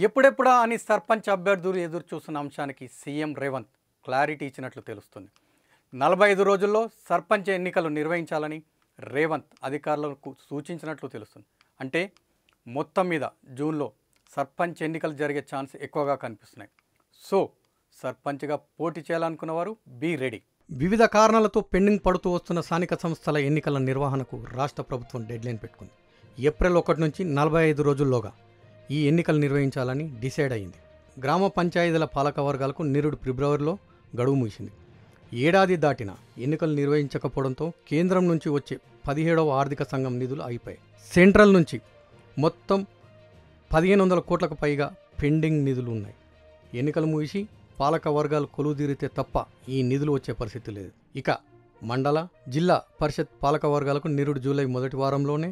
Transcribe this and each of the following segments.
ఎప్పుడెప్పుడా అని సర్పంచ్ అభ్యర్థులు ఎదురు చూస్తున్న అంశానికి సీఎం రేవంత్ క్లారిటీ ఇచ్చినట్లు తెలుస్తుంది. 45 రోజుల్లో సర్పంచ్ ఎన్నికలు నిర్వహించాలని రేవంత్ అధికారులకు సూచించినట్లు తెలుస్తుంది. అంటే మొత్తం మీద జూన్లో సర్పంచ్ ఎన్నికలు జరిగే ఛాన్స్ ఎక్కువగా కనిపిస్తున్నాయి. సో సర్పంచ్గా పోటీ చేయాలనుకున్న వారు బీ రెడీ. వివిధ కారణాలతో పెండింగ్ పడుతూ వస్తున్న స్థానిక సంస్థల ఎన్నికల నిర్వహణకు రాష్ట్ర ప్రభుత్వం డెడ్లైన్ పెట్టుకుంది. ఏప్రిల్ 1 నుంచి 45 రోజుల్లోగా ఈ ఎన్నికలు నిర్వహించాలని డిసైడ్ అయింది. గ్రామ పంచాయతీల పాలక వర్గాలకు నిరుడు ఫిబ్రవరిలో గడువు ముగిసింది. ఏడాది దాటిన ఎన్నికలు నిర్వహించకపోవడంతో కేంద్రం నుంచి వచ్చే 17వ ఆర్థిక సంఘం నిధులు అయిపోయాయి. సెంట్రల్ నుంచి మొత్తం 1500 కోట్లకు పైగా పెండింగ్ నిధులు ఉన్నాయి. ఎన్నికలు ముగిసి పాలక వర్గాలు కొలువుదీరితే తప్ప ఈ నిధులు వచ్చే పరిస్థితి లేదు. ఇక మండల జిల్లా పరిషత్ పాలక వర్గాలకు నిరుడు జూలై మొదటి వారంలోనే,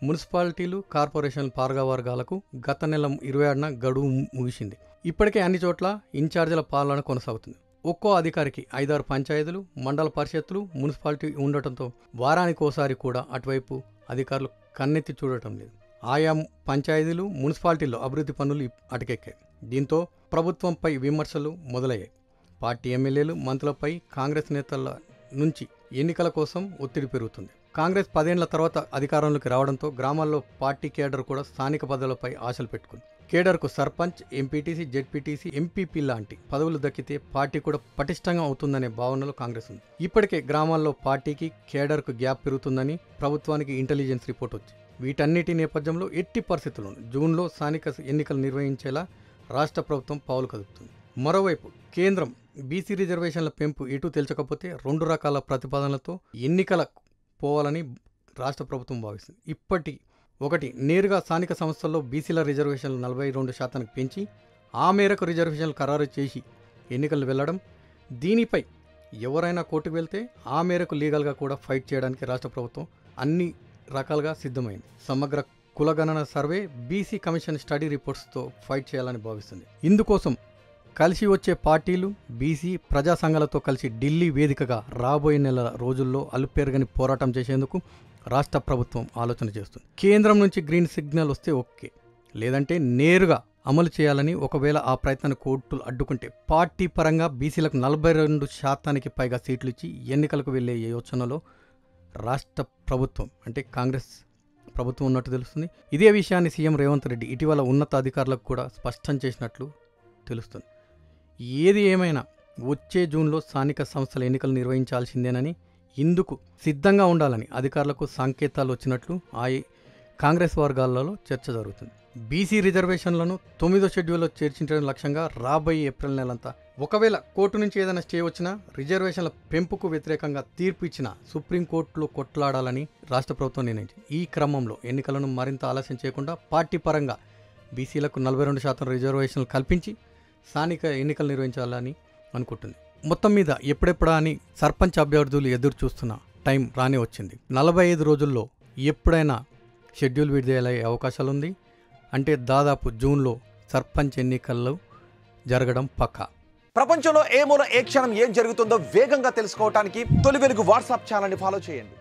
మున్సిపాలిటీలు కార్పొరేషన్ పాలక వర్గాలకు గత నెల 26న గడువు ముగిసింది. ఇప్పటికే అన్ని చోట్ల ఇన్ఛార్జీల పాలన కొనసాగుతుంది. ఒక్కో అధికారికి 5-6 పంచాయతీలు, మండల పరిషత్తులు, మున్సిపాలిటీ ఉండటంతో వారానికోసారి కూడా అటువైపు అధికారులు కన్నెత్తి చూడటం లేదు. ఆయా పంచాయతీలు, మున్సిపాలిటీల్లో అభివృద్ధి పనులు అటకెక్కాయి. దీంతో ప్రభుత్వంపై విమర్శలు మొదలయ్యాయి. పార్టీ ఎమ్మెల్యేలు, మంత్రులపై కాంగ్రెస్ నేతల నుంచి ఎన్నికల కోసం ఒత్తిడి పెరుగుతుంది. కాంగ్రెస్ 10 ఏళ్ల తర్వాత అధికారంలోకి రావడంతో గ్రామాల్లో పార్టీ కేడర్ కూడా స్థానిక పదవులపై ఆశలు పెట్టుకుంది. కేడర్కు సర్పంచ్, ఎంపీటీసీ, జెడ్పీటీసీ, ఎంపీపీ లాంటి పదవులు దక్కితే పార్టీ కూడా పటిష్టంగా అవుతుందనే భావనలో కాంగ్రెస్ ఉంది. ఇప్పటికే గ్రామాల్లో పార్టీకి కేడర్కు గ్యాప్ పెరుగుతుందని ప్రభుత్వానికి ఇంటెలిజెన్స్ రిపోర్ట్ వచ్చింది. వీటన్నిటి నేపథ్యంలో ఎట్టి పరిస్థితుల్లోనూ జూన్లో స్థానిక ఎన్నికలు నిర్వహించేలా రాష్ట్ర ప్రభుత్వం పావులు కదుపుతుంది. మరోవైపు కేంద్రం బీసీ రిజర్వేషన్ల పెంపు ఎటు తేల్చకపోతే 2 రకాల ప్రతిపాదనలతో ఎన్నికల పోవాలని రాష్ట్ర ప్రభుత్వం భావిస్తుంది. ఒకటి, నేరుగా స్థానిక సంస్థల్లో బీసీల రిజర్వేషన్లు 42% పెంచి ఆ మేరకు రిజర్వేషన్లు ఖరారు చేసి ఎన్నికలు వెళ్లడం. దీనిపై ఎవరైనా కోర్టుకు వెళ్తే ఆ మేరకు లీగల్గా కూడా ఫైట్ చేయడానికి రాష్ట్ర ప్రభుత్వం అన్ని రకాలుగా సిద్ధమైంది. సమగ్ర కులగణన సర్వే, బీసీ కమిషన్ స్టడీ రిపోర్ట్స్తో ఫైట్ చేయాలని భావిస్తుంది. ఇందుకోసం కలిసి వచ్చే పార్టీలు, బీసీ ప్రజా సంఘాలతో కలిసి ఢిల్లీ వేదికగా రాబోయే నెల రోజుల్లో అలుపెరగని పోరాటం చేసేందుకు రాష్ట్ర ప్రభుత్వం ఆలోచన చేస్తుంది. కేంద్రం నుంచి గ్రీన్ సిగ్నల్ వస్తే ఓకే, లేదంటే నేరుగా అమలు చేయాలని. ఒకవేళ ఆ ప్రయత్నాన్ని కోర్టులు అడ్డుకుంటే పార్టీ పరంగా బీసీలకు 42% పైగా సీట్లు ఇచ్చి ఎన్నికలకు వెళ్లే యోచనలో రాష్ట్ర ప్రభుత్వం అంటే కాంగ్రెస్ ప్రభుత్వం ఉన్నట్టు తెలుస్తుంది. ఇదే విషయాన్ని సీఎం రేవంత్ రెడ్డి ఇటీవల ఉన్నత అధికారులకు కూడా స్పష్టం చేసినట్లు తెలుస్తుంది. ఏది ఏమైనా వచ్చే జూన్లో స్థానిక సంస్థల ఎన్నికలు నిర్వహించాల్సిందేనని, ఇందుకు సిద్ధంగా ఉండాలని అధికారులకు సంకేతాలు వచ్చినట్లు కాంగ్రెస్ వర్గాలలో చర్చ జరుగుతుంది. బీసీ రిజర్వేషన్లను 9వ షెడ్యూల్లో చేర్చించడం లక్ష్యంగా రాబోయే ఏప్రిల్ నెలంతా, ఒకవేళ కోర్టు నుంచి ఏదైనా స్టే వచ్చినా, రిజర్వేషన్ల పెంపుకు వ్యతిరేకంగా తీర్పు ఇచ్చినా సుప్రీంకోర్టులో కొట్లాడాలని రాష్ట్ర ప్రభుత్వం నిర్ణయించింది. ఈ క్రమంలో ఎన్నికలను మరింత ఆలస్యం చేయకుండా పార్టీ పరంగా బీసీలకు 42% రిజర్వేషన్లు కల్పించి స్థానిక ఎన్నికలు నిర్వహించాలని అనుకుంటుంది. మొత్తం మీద ఎప్పుడెప్పుడా అని సర్పంచ్ అభ్యర్థులు ఎదురు చూస్తున్న టైం రానే వచ్చింది. 45 రోజుల్లో ఎప్పుడైనా షెడ్యూల్ విడుదలయ్యే అవకాశాలుంది. అంటే దాదాపు జూన్లో సర్పంచ్ ఎన్నికల్లో జరగడం పక్కా. ప్రపంచంలో ఏ మూల ఏ క్షణం ఏం జరుగుతుందో వేగంగా తెలుసుకోవడానికి తొలి వెలుగు వాట్సాప్ ఛానల్ని ఫాలో చేయండి.